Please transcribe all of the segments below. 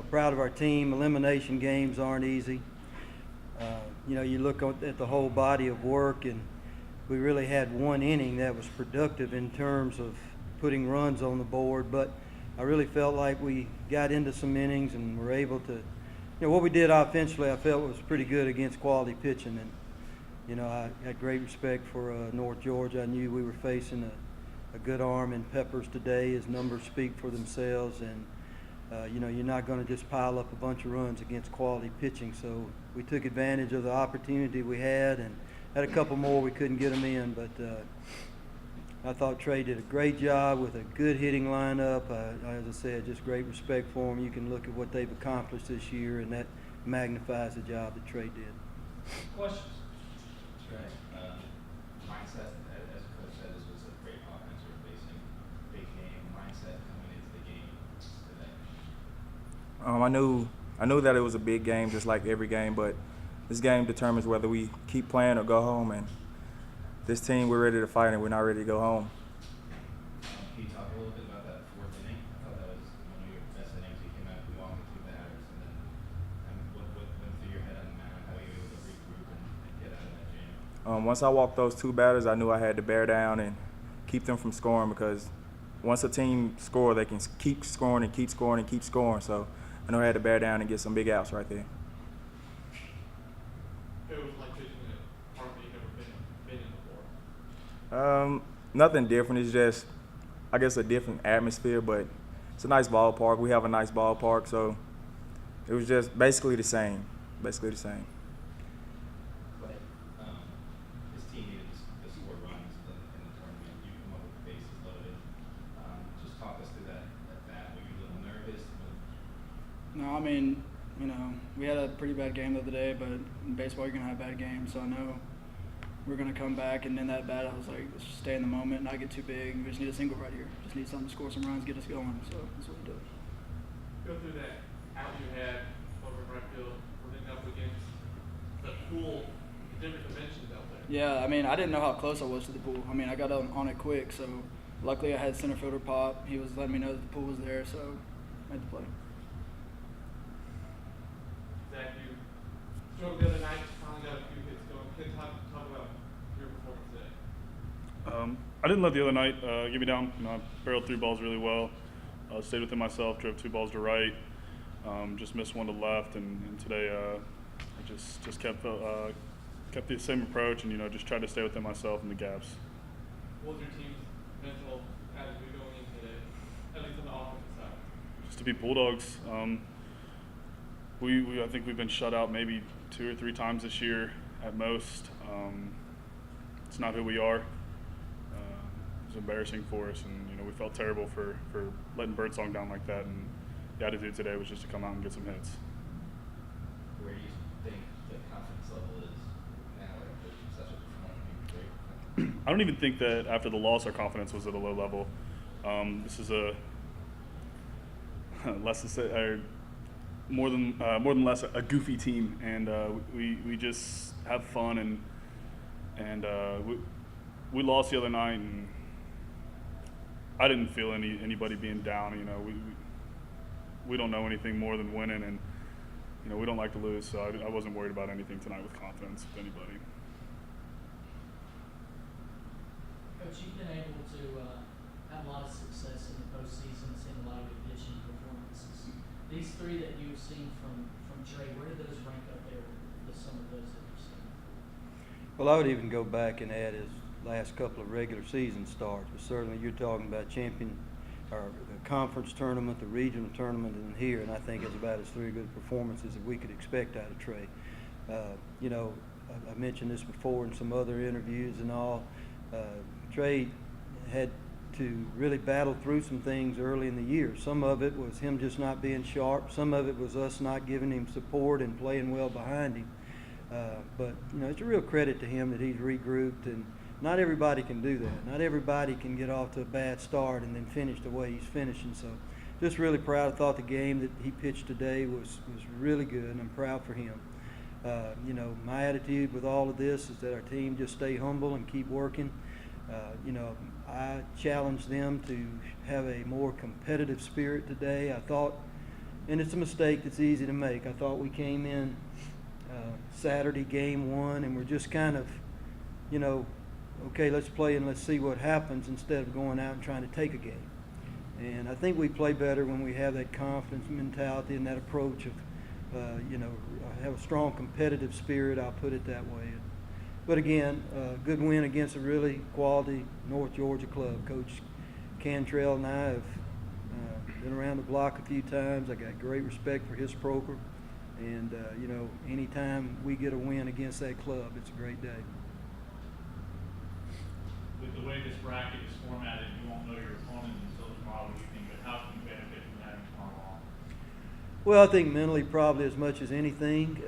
proud of our team. Elimination games aren't easy. You look at the whole body of work, and we really had one inning that was productive in terms of putting runs on the board, but I really felt like we got into some innings and were able to, what we did offensively I felt was pretty good against quality pitching. And, I had great respect for North Georgia. I knew we were facing a good arm in Peppers today. His numbers speak for themselves, and you're not going to just pile up a bunch of runs against quality pitching. So we took advantage of the opportunity we had and had a couple more we couldn't get them in. But I thought Trey did a great job with a good hitting lineup. As I said, just great respect for them. You can look at what they've accomplished this year, and that magnifies the job that Trey did. Questions? Trey, mindset, as the coach said, this was a great offense you're facing. Big game, mindset coming into the game today. I knew that it was a big game, just like every game, but this game determines whether we keep playing or go home. And this team, we're ready to fight, and we're not ready to go home. Can you talk a little bit about that fourth inning? I thought that was one of your best innings. You came out along with two batters, and then what went through your head on the mound? How were you able to regroup and get out of that jam? Once I walked those two batters, I knew I had to bear down and keep them from scoring, because once a team scores, they can keep scoring and keep scoring and keep scoring. So I know I had to bear down and get some big outs right there. It was like pitching at a park that you've never been in before. Nothing different. It's just, I guess, a different atmosphere, but it's a nice ballpark. We have a nice ballpark, so it was just basically the same. Basically the same. But this team needed to score runs in the tournament. You come up with the bases loaded. Just talk us through that. Were you a little nervous? No, I mean, we had a pretty bad game the other day, but in baseball you're going to have bad games, so I know we're going to come back. And in that bat, I was like, let's just stay in the moment, not get too big. We just need a single right here. Just need something to score some runs, get us going. So that's what we did. Go through that out you had over in right field, running up against the pool, different dimensions out there. Yeah, I mean, I didn't know how close I was to the pool. I mean, I got on it quick, so luckily I had center fielder pop. He was letting me know that the pool was there, so I made the play. Zach, you struggled the other night, finally got a few hits going. Can you talk about your performance today? I didn't let the other night get me down. I barreled through balls really well. Stayed within myself, drove two balls to right, just missed one to left, and today I just kept the same approach and just tried to stay within myself in the gaps. What was your team's mental attitude going in today, at least on the offensive side? Just to be Bulldogs. I think we've been shut out maybe 2 or 3 times this year at most. It's not who we are. It was embarrassing for us, and we felt terrible for letting Birdsong down like that. And the attitude today was just to come out and get some hits. Where do you think the confidence level is now after such a performance? I don't even think that after the loss our confidence was at a low level. This is more than less a goofy team, and we just have fun, and we lost the other night, and I didn't feel anybody being down. We don't know anything more than winning, and we don't like to lose, so I wasn't worried about anything tonight with confidence with anybody. Coach, you've been able to have a lot of success in the postseason, seen a lot of good pitching performances. These 3 that you've seen from Trey, where do those rank up there with some of those that you've seen? Well, I would even go back and add his last couple of regular season starts. But certainly you're talking about the conference tournament, the regional tournament, and here, and I think it's about as 3 good performances that we could expect out of Trey. I mentioned this before in some other interviews and all. Trey had to really battle through some things early in the year. Some of it was him just not being sharp. Some of it was us not giving him support and playing well behind him. But it's a real credit to him that he's regrouped, and not everybody can do that. Not everybody can get off to a bad start and then finish the way he's finishing. So just really proud. I thought the game that he pitched today was really good, and I'm proud for him. My attitude with all of this is that our team just stay humble and keep working. I challenged them to have a more competitive spirit today. I thought, and it's a mistake that's easy to make. I thought we came in Saturday game one, and we're just kind of, you know, okay, let's play and let's see what happens instead of going out and trying to take a game. And I think we play better when we have that confidence mentality and that approach of, you know, have a strong competitive spirit. I'll put it that way. But again, good win against a really quality North Georgia club. Coach Cantrell and I have been around the block a few times. I got great respect for his program. And, you know, anytime we get a win against that club, it's a great day. With the way this bracket is formatted, you won't know your opponent until tomorrow evening, but how can you benefit from that tomorrow on? Well, I think mentally probably as much as anything.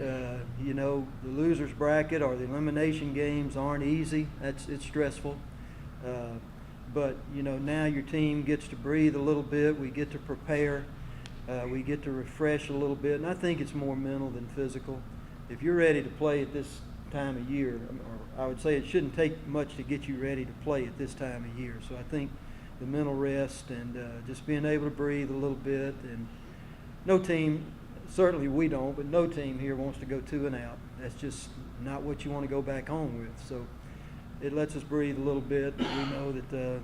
You know, the loser's bracket or the elimination games aren't easy. It's stressful. But, you know, now your team gets to breathe a little bit. We get to prepare. We get to refresh a little bit. And I think it's more mental than physical. If you're ready to play at this time of year, or I would say it shouldn't take much to get you ready to play at this time of year. So I think the mental rest and just being able to breathe a little bit, and no team, certainly we don't, but no team here wants to go 2 and out. That's just not what you want to go back home with. So it lets us breathe a little bit. We know that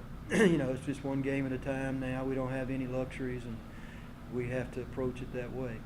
you know, it's just one game at a time now. We don't have any luxuries, and we have to approach it that way.